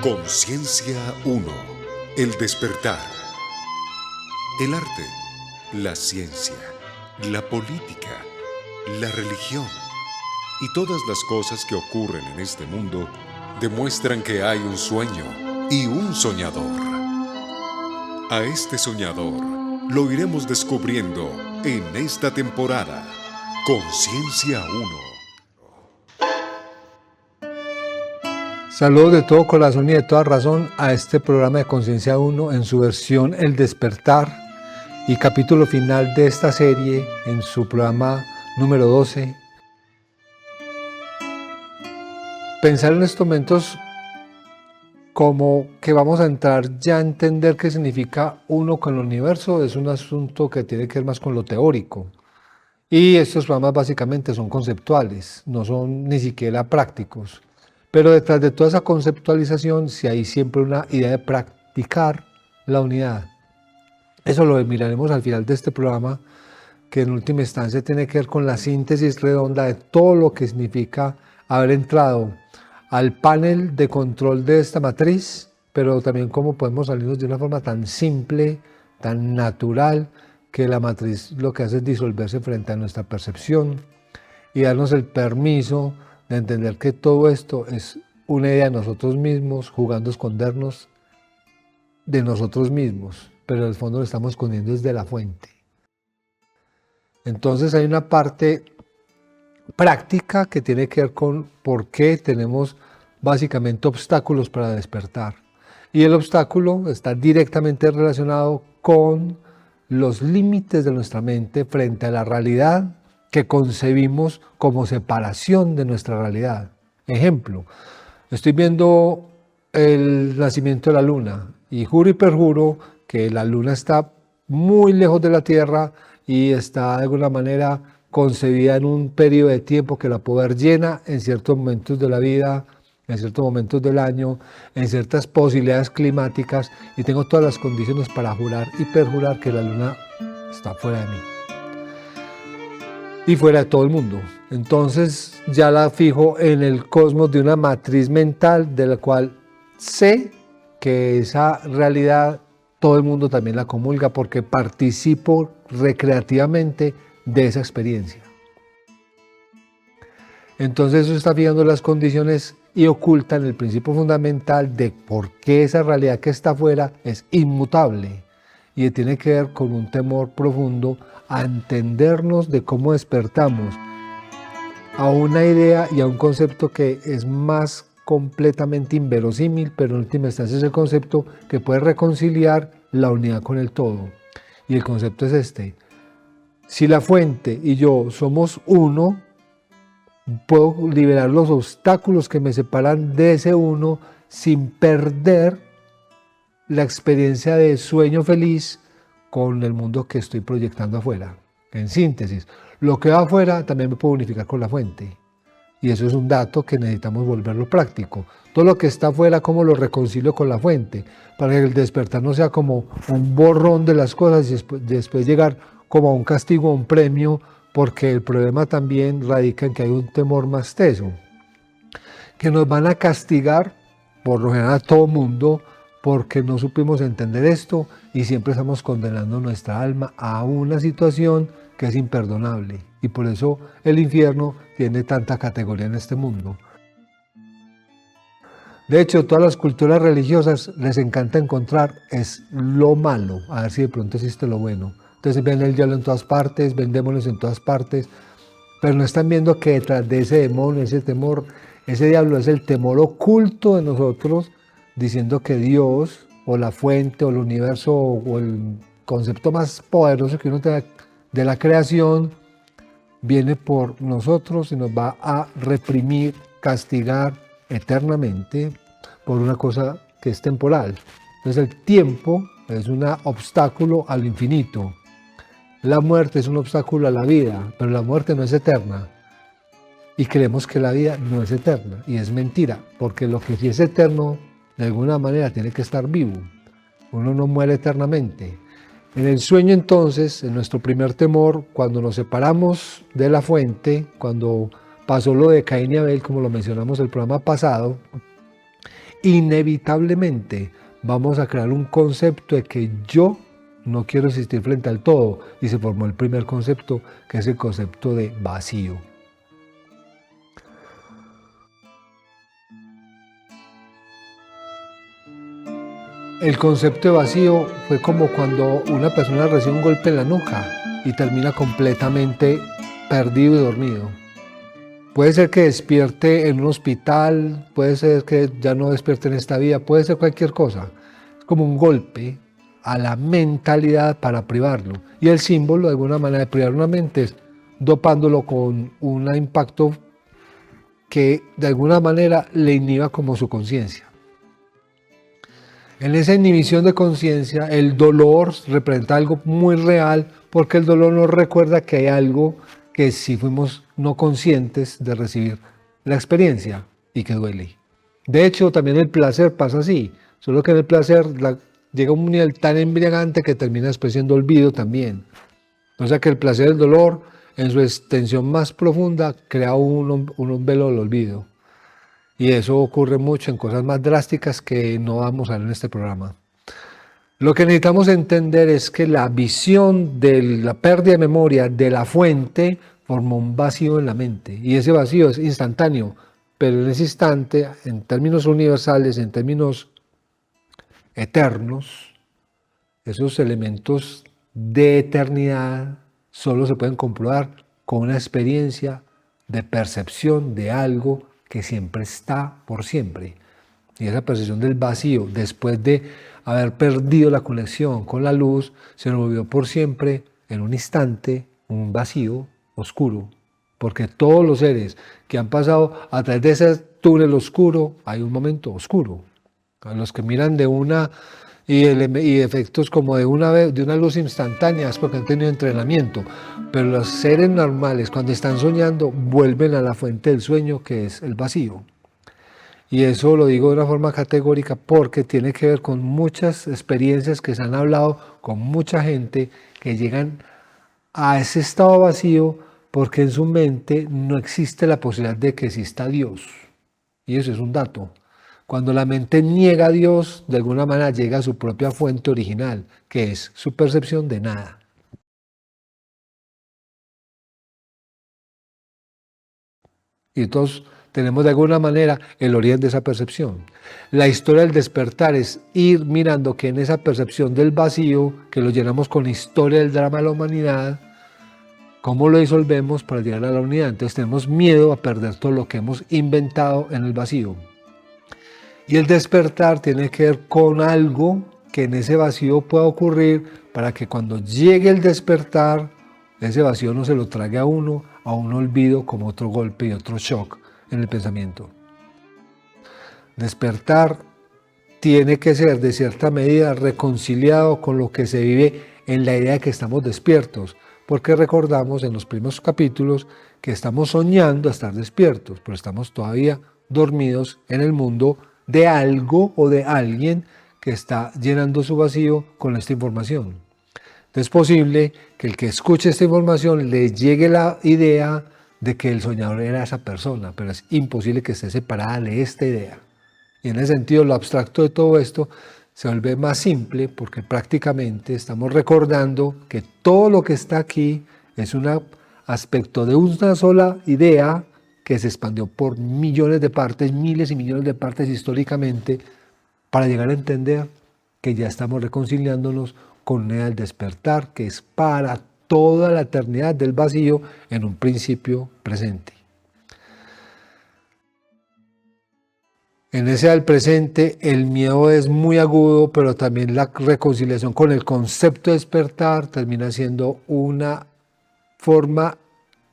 Conciencia 1. El despertar. El arte, la ciencia, la política, la religión y todas las cosas que ocurren en este mundo demuestran que hay un sueño y un soñador. A este soñador lo iremos descubriendo en esta temporada. Conciencia 1. Saludos de todo corazón y de toda razón a este programa de Conciencia 1 en su versión El Despertar y capítulo final de esta serie en su programa número 12. Pensar en estos momentos como que vamos a entrar ya a entender qué significa uno con el universo es un asunto que tiene que ver más con lo teórico. Y estos programas básicamente son conceptuales, no son ni siquiera prácticos. Pero detrás de toda esa conceptualización, sí hay siempre una idea de practicar la unidad. Eso lo miraremos al final de este programa, que en última instancia tiene que ver con la síntesis redonda de todo lo que significa haber entrado al panel de control de esta matriz, pero también cómo podemos salirnos de una forma tan simple, tan natural, que la matriz lo que hace es disolverse frente a nuestra percepción y darnos el permiso de entender que todo esto es una idea de nosotros mismos, jugando a escondernos de nosotros mismos, pero en el fondo lo estamos escondiendo desde la fuente. Entonces hay una parte práctica que tiene que ver con por qué tenemos básicamente obstáculos para despertar. Y el obstáculo está directamente relacionado con los límites de nuestra mente frente a la realidad que concebimos como separación de nuestra realidad. Ejemplo, estoy viendo el nacimiento de la luna y juro y perjuro que la luna está muy lejos de la Tierra y está de alguna manera concebida en un periodo de tiempo que la puedo ver llena en ciertos momentos de la vida, en ciertos momentos del año, en ciertas posibilidades climáticas, y tengo todas las condiciones para jurar y perjurar que la luna está fuera de mí y fuera de todo el mundo. Entonces ya la fijo en el cosmos de una matriz mental de la cual sé que esa realidad todo el mundo también la comulga porque participo recreativamente de esa experiencia. Entonces eso está fijando las condiciones y ocultan el principio fundamental de por qué esa realidad que está afuera es inmutable y tiene que ver con un temor profundo a entendernos de cómo despertamos a una idea y a un concepto que es más completamente inverosímil, pero en última instancia es el concepto que puede reconciliar la unidad con el todo. Y el concepto es este: si la fuente y yo somos uno, puedo liberar los obstáculos que me separan de ese uno sin perder la experiencia de sueño feliz con el mundo que estoy proyectando afuera. En síntesis, lo que va afuera también me puedo unificar con la fuente. Y eso es un dato que necesitamos volverlo práctico. Todo lo que está afuera, ¿cómo lo reconcilio con la fuente? Para que el despertar no sea como un borrón de las cosas y después llegar como a un castigo, a un premio, porque el problema también radica en que hay un temor más teso, que nos van a castigar, por lo general a todo mundo, porque no supimos entender esto y siempre estamos condenando nuestra alma a una situación que es imperdonable. Y por eso el infierno tiene tanta categoría en este mundo. De hecho, todas las culturas religiosas les encanta encontrar es lo malo, a ver si de pronto existe lo bueno. Entonces ven el diablo en todas partes, ven demonios en todas partes, pero no están viendo que detrás de ese demonio, ese temor, ese diablo es el temor oculto de nosotros, diciendo que Dios o la fuente o el universo o el concepto más poderoso que uno tenga de la creación viene por nosotros y nos va a reprimir, castigar eternamente por una cosa que es temporal. Entonces el tiempo es un obstáculo al infinito. La muerte es un obstáculo a la vida, pero la muerte no es eterna. Y creemos que la vida no es eterna, y es mentira, porque lo que sí es eterno, de alguna manera, tiene que estar vivo. Uno no muere eternamente. En el sueño, entonces, en nuestro primer temor, cuando nos separamos de la fuente, cuando pasó lo de Caín y Abel, como lo mencionamos en el programa pasado, inevitablemente vamos a crear un concepto de que yo no quiero existir frente al todo, y se formó el primer concepto, que es el concepto de vacío. El concepto de vacío fue como cuando una persona recibe un golpe en la nuca y termina completamente perdido y dormido. Puede ser que despierte en un hospital, puede ser que ya no despierte en esta vida, puede ser cualquier cosa. Es como un golpe a la mentalidad para privarlo. Y el símbolo, de alguna manera, de privar una mente es dopándolo con un impacto que de alguna manera le inhiba como su conciencia. En esa inhibición de conciencia, el dolor representa algo muy real, porque el dolor nos recuerda que hay algo que si fuimos no conscientes de recibir la experiencia y que duele. De hecho, también el placer pasa así, solo que en el placer llega a un nivel tan embriagante que termina después siendo olvido también. O sea que el placer y el dolor, en su extensión más profunda, crea un velo del olvido. Y eso ocurre mucho en cosas más drásticas que no vamos a ver en este programa. Lo que necesitamos entender es que la visión de la pérdida de memoria de la fuente forma un vacío en la mente. Y ese vacío es instantáneo, pero en ese instante, en términos universales, en términos eternos, esos elementos de eternidad solo se pueden comprobar con una experiencia de percepción de algo que siempre está por siempre. Y esa percepción del vacío, después de haber perdido la conexión con la luz, se nos volvió por siempre, en un instante, un vacío oscuro. Porque todos los seres que han pasado a través de ese túnel oscuro, hay un momento oscuro. A los que miran de una y efectos como de una luz instantánea es porque han tenido entrenamiento, pero los seres normales cuando están soñando vuelven a la fuente del sueño, que es el vacío. Y eso lo digo de una forma categórica porque tiene que ver con muchas experiencias que se han hablado con mucha gente que llegan a ese estado vacío porque en su mente no existe la posibilidad de que exista Dios. Y eso es un dato. Cuando la mente niega a Dios, de alguna manera llega a su propia fuente original, que es su percepción de nada. Y todos tenemos de alguna manera el origen de esa percepción. La historia del despertar es ir mirando que en esa percepción del vacío, que lo llenamos con la historia del drama de la humanidad, ¿cómo lo disolvemos para llegar a la unidad? Entonces tenemos miedo a perder todo lo que hemos inventado en el vacío. Y el despertar tiene que ver con algo que en ese vacío pueda ocurrir para que cuando llegue el despertar, ese vacío no se lo trague a un olvido como otro golpe y otro shock en el pensamiento. Despertar tiene que ser de cierta medida reconciliado con lo que se vive en la idea de que estamos despiertos, porque recordamos en los primeros capítulos que estamos soñando a estar despiertos, pero estamos todavía dormidos en el mundo de algo o de alguien que está llenando su vacío con esta información. Es posible que el que escuche esta información le llegue la idea de que el soñador era esa persona, pero es imposible que esté separada de esta idea. Y en ese sentido, lo abstracto de todo esto se vuelve más simple porque prácticamente estamos recordando que todo lo que está aquí es un aspecto de una sola idea que se expandió por millones de partes, miles y millones de partes históricamente, para llegar a entender que ya estamos reconciliándonos con el despertar, que es para toda la eternidad del vacío en un principio presente. En ese al presente el miedo es muy agudo, pero también la reconciliación con el concepto de despertar termina siendo una forma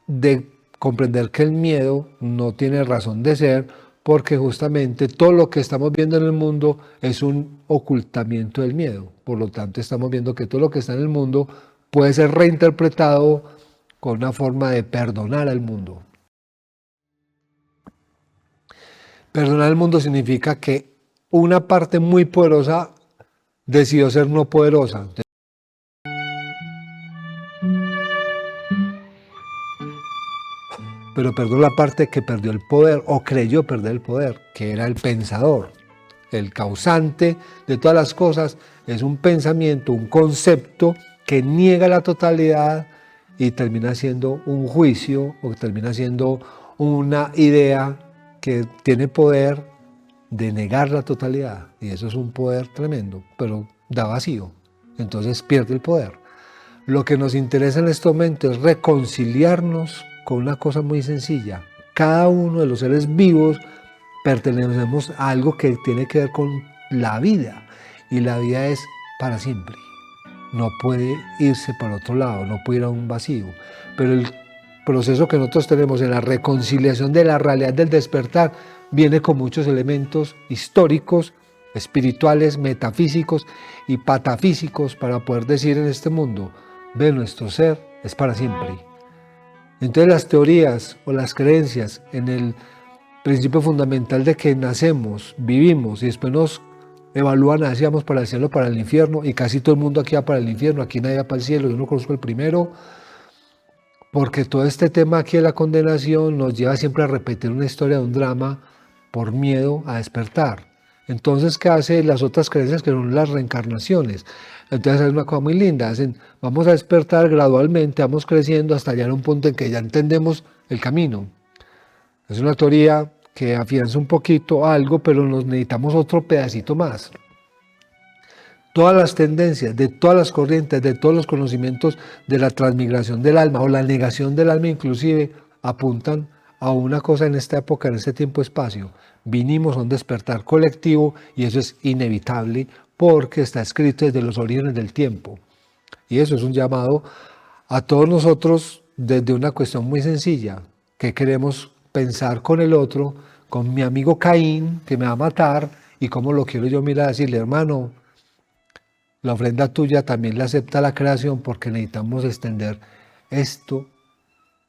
de comprender que el miedo no tiene razón de ser, porque justamente todo lo que estamos viendo en el mundo es un ocultamiento del miedo. Por lo tanto, estamos viendo que todo lo que está en el mundo puede ser reinterpretado con una forma de perdonar al mundo. Perdonar al mundo significa que una parte muy poderosa decidió ser no poderosa. Pero perdonó la parte que perdió el poder o creyó perder el poder, que era el pensador. el causante de todas las cosas, es un pensamiento, un concepto que niega la totalidad y termina siendo un juicio o termina siendo una idea que tiene poder de negar la totalidad. Y eso es un poder tremendo, pero da vacío. Entonces pierde el poder. Lo que nos interesa en este momento es reconciliarnos con una cosa muy sencilla. Cada uno de los seres vivos pertenecemos a algo que tiene que ver con la vida. Y la vida es para siempre. No puede irse para otro lado, no puede ir a un vacío. Pero el proceso que nosotros tenemos en la reconciliación de la realidad del despertar viene con muchos elementos históricos, espirituales, metafísicos y patafísicos para poder decir en este mundo, ve, nuestro ser es para siempre. Entonces las teorías o las creencias en el principio fundamental de que nacemos, vivimos y después nos evalúan si vamos para el cielo o para el infierno, y casi todo el mundo aquí va para el infierno, aquí nadie va para el cielo, yo no conozco el primero, porque todo este tema aquí de la condenación nos lleva siempre a repetir una historia de un drama por miedo a despertar. Entonces, ¿qué hace las otras creencias que son las reencarnaciones? Entonces es una cosa muy linda, vamos a despertar gradualmente, vamos creciendo hasta llegar a un punto en que ya entendemos el camino. Es una teoría que afianza un poquito algo, pero nos necesitamos otro pedacito más. Todas las tendencias, de todas las corrientes, de todos los conocimientos de la transmigración del alma o la negación del alma inclusive, apuntan a una cosa en esta época, en este tiempo-espacio. Vinimos a un despertar colectivo y eso es inevitable porque está escrito desde los orígenes del tiempo. Y eso es un llamado a todos nosotros desde una cuestión muy sencilla, que queremos pensar con el otro, con mi amigo Caín, que me va a matar, y cómo lo quiero yo mirar, decirle, hermano, la ofrenda tuya también la acepta la creación porque necesitamos extender esto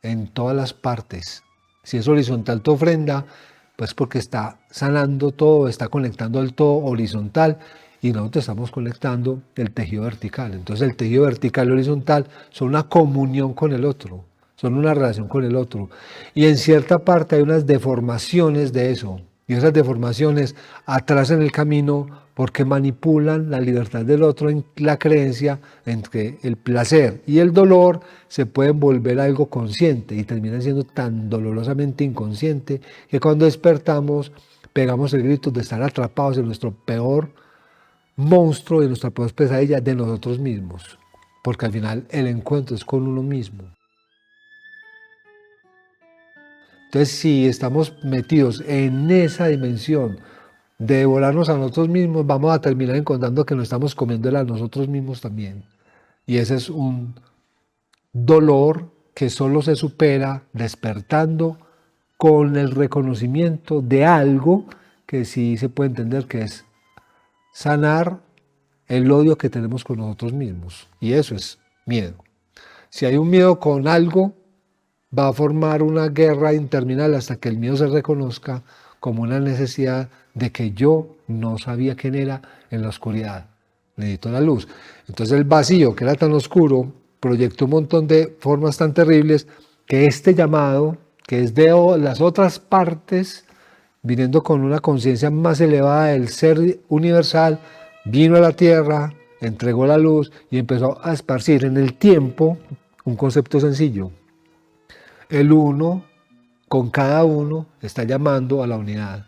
en todas las partes. Si es horizontal tu ofrenda, pues porque está sanando todo, está conectando el todo horizontal y nosotros estamos conectando el tejido vertical. Entonces el tejido vertical y horizontal son una comunión con el otro, son una relación con el otro. Y en cierta parte hay unas deformaciones de eso. Y esas deformaciones atrasan el camino porque manipulan la libertad del otro en la creencia en que el placer y el dolor se pueden volver algo consciente y terminan siendo tan dolorosamente inconsciente que cuando despertamos pegamos el grito de estar atrapados en nuestro peor monstruo, en nuestra peor pesadilla de nosotros mismos. Porque al final el encuentro es con uno mismo. Entonces, si estamos metidos en esa dimensión de devorarnos a nosotros mismos, vamos a terminar encontrando que nos estamos comiendo a nosotros mismos también. Y ese es un dolor que solo se supera despertando con el reconocimiento de algo que sí se puede entender que es sanar el odio que tenemos con nosotros mismos. Y eso es miedo. Si hay un miedo con algo, va a formar una guerra interminable hasta que el miedo se reconozca como una necesidad de que yo no sabía quién era en la oscuridad. Necesito la luz. Entonces el vacío, que era tan oscuro, proyectó un montón de formas tan terribles que este llamado, que es de las otras partes, viniendo con una conciencia más elevada del ser universal, vino a la tierra, entregó la luz y empezó a esparcir en el tiempo un concepto sencillo. El uno con cada uno está llamando a la unidad.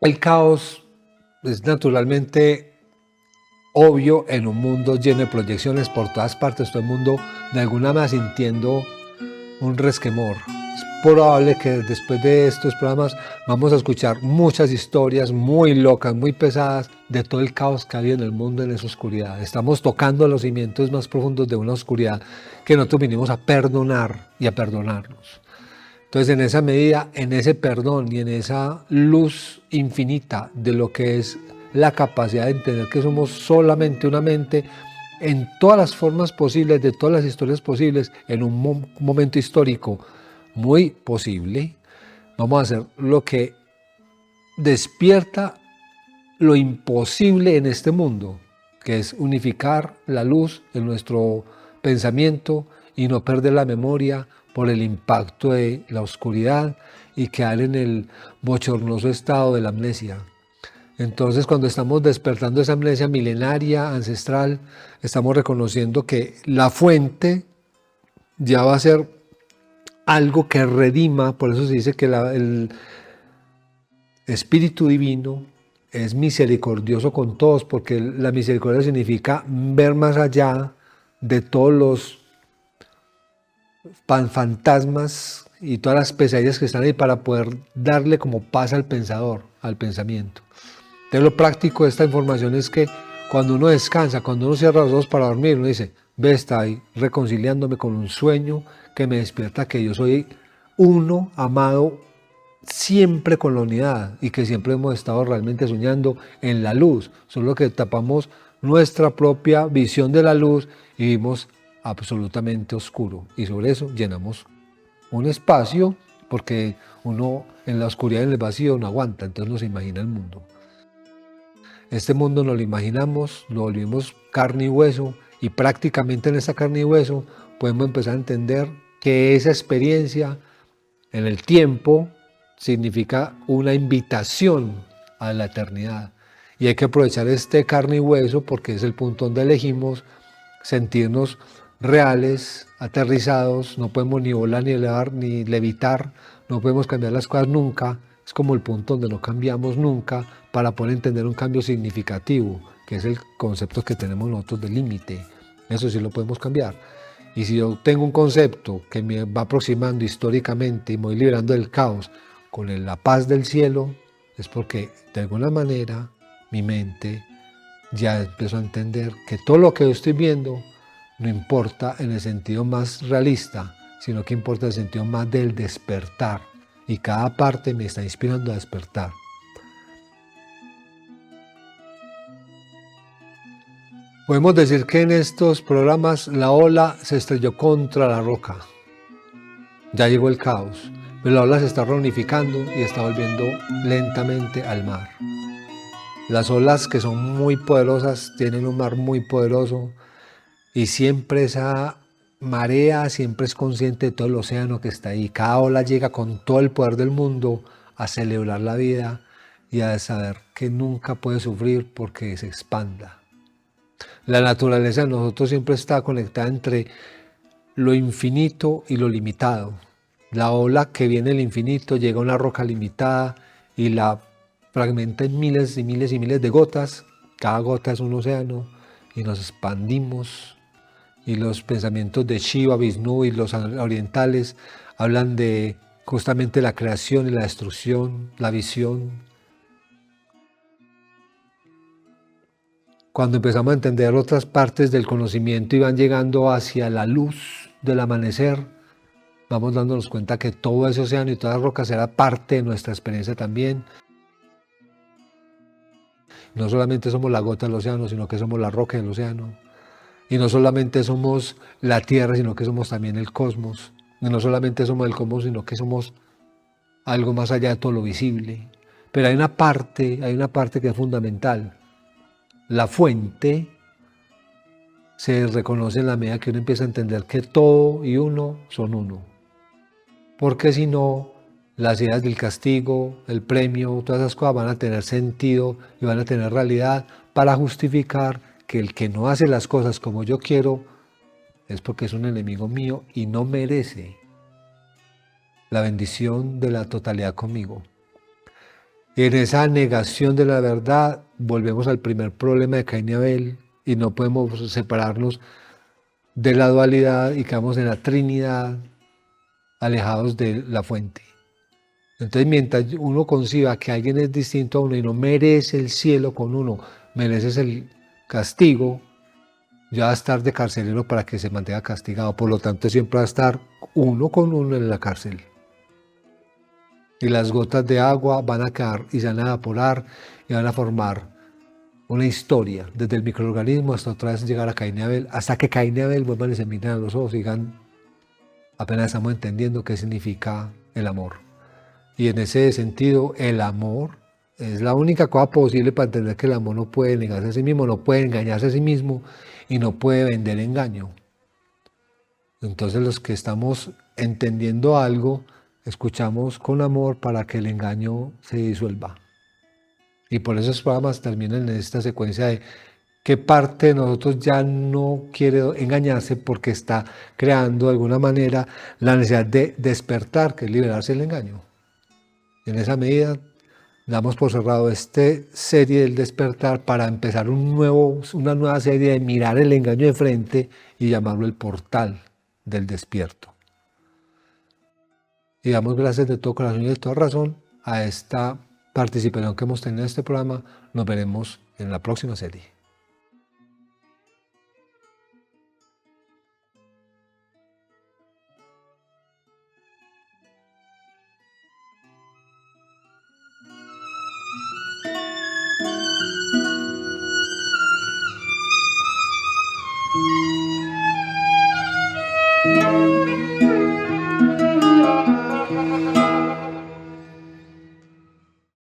El caos es naturalmente obvio en un mundo lleno de proyecciones por todas partes, todo el mundo de alguna manera sintiendo un resquemor. Es probable que después de estos programas vamos a escuchar muchas historias muy locas, muy pesadas de todo el caos que hay en el mundo, en esa oscuridad. Estamos tocando los cimientos más profundos de una oscuridad que nosotros vinimos a perdonar y a perdonarnos. Entonces, en esa medida, en ese perdón y en esa luz infinita de lo que es la capacidad de entender que somos solamente una mente, en todas las formas posibles, de todas las historias posibles, en un momento histórico muy posible, vamos a hacer lo que despierta lo imposible en este mundo, que es unificar la luz en nuestro pensamiento y no perder la memoria, por el impacto de la oscuridad y quedar en el bochornoso estado de la amnesia. Entonces, cuando estamos despertando esa amnesia milenaria, ancestral, estamos reconociendo que la fuente ya va a ser algo que redima. Por eso se dice que el Espíritu Divino es misericordioso con todos, porque la misericordia significa ver más allá de todos los fantasmas y todas las pesadillas que están ahí, para poder darle como paz al pensador, al pensamiento. Entonces, lo práctico de esta información es que cuando uno descansa, cuando uno cierra los ojos para dormir, uno dice: ve, está ahí reconciliándome con un sueño que me despierta que yo soy uno, amado siempre con la unidad, y que siempre hemos estado realmente soñando en la luz, solo que tapamos nuestra propia visión de la luz y vimos absolutamente oscuro, y sobre eso llenamos un espacio, porque uno en la oscuridad y en el vacío no aguanta, entonces no se imagina el mundo. Este mundo nos lo imaginamos, lo volvimos carne y hueso, y prácticamente en esa carne y hueso podemos empezar a entender que esa experiencia en el tiempo significa una invitación a la eternidad. Y hay que aprovechar este carne y hueso, porque es el punto donde elegimos sentirnos reales, aterrizados. No podemos ni volar, ni elevar, ni levitar. No podemos cambiar las cosas nunca. Es como el punto donde no cambiamos nunca, para poder entender un cambio significativo, que es el concepto que tenemos nosotros de límite. Eso sí lo podemos cambiar. Y si yo tengo un concepto que me va aproximando históricamente y me voy liberando del caos con la paz del cielo, es porque de alguna manera mi mente ya empezó a entender que todo lo que yo estoy viendo no importa en el sentido más realista, sino que importa en el sentido más del despertar. Y cada parte me está inspirando a despertar. Podemos decir que en estos programas la ola se estrelló contra la roca. Ya llegó el caos, pero la ola se está reunificando y está volviendo lentamente al mar. Las olas, que son muy poderosas, tienen un mar muy poderoso, y siempre esa marea siempre es consciente de todo el océano que está ahí. Cada ola llega con todo el poder del mundo a celebrar la vida y a saber que nunca puede sufrir porque se expanda. La naturaleza de nosotros siempre está conectada entre lo infinito y lo limitado. La ola que viene del infinito llega a una roca limitada y la fragmenta en miles y miles y miles de gotas. Cada gota es un océano y nos expandimos. Y los pensamientos de Shiva, Vishnu y los orientales hablan de justamente la creación y la destrucción, la visión. Cuando empezamos a entender otras partes del conocimiento y van llegando hacia la luz del amanecer, vamos dándonos cuenta que todo ese océano y todas las rocas era parte de nuestra experiencia también. No solamente somos la gota del océano, sino que somos la roca del océano. Y no solamente somos la Tierra, sino que somos también el cosmos. Y no solamente somos el cosmos, sino que somos algo más allá de todo lo visible. Pero hay una parte que es fundamental. La fuente se reconoce en la medida que uno empieza a entender que todo y uno son uno. Porque si no, las ideas del castigo, el premio, todas esas cosas van a tener sentido y van a tener realidad para justificar que el que no hace las cosas como yo quiero es porque es un enemigo mío y no merece la bendición de la totalidad conmigo. Y en esa negación de la verdad volvemos al primer problema de Caín y Abel, y no podemos separarnos de la dualidad y quedamos en la Trinidad, alejados de la fuente. Entonces, mientras uno conciba que alguien es distinto a uno y no merece el cielo con uno, mereces el castigo, ya va a estar de carcelero para que se mantenga castigado. Por lo tanto, siempre va a estar uno con uno en la cárcel. Y las gotas de agua van a quedar y se van a evaporar y van a formar una historia, desde el microorganismo hasta otra vez llegar a Caín y Abel, hasta que Caín y Abel vuelvan y se miren a los ojos y digan: apenas estamos entendiendo qué significa el amor. Y en ese sentido, el amor es la única cosa posible para entender que el amor no puede negarse a sí mismo, no puede engañarse a sí mismo y no puede vender engaño. Entonces los que estamos entendiendo algo, escuchamos con amor para que el engaño se disuelva. Y por eso esos programas terminan en esta secuencia de qué parte de nosotros ya no quiere engañarse porque está creando de alguna manera la necesidad de despertar, que es liberarse del engaño. Y en esa medida damos por cerrado esta serie del despertar para empezar una nueva serie de mirar el engaño de frente y llamarlo el portal del despierto. Y damos gracias de todo corazón y de toda razón a esta participación que hemos tenido en este programa. Nos veremos en la próxima serie.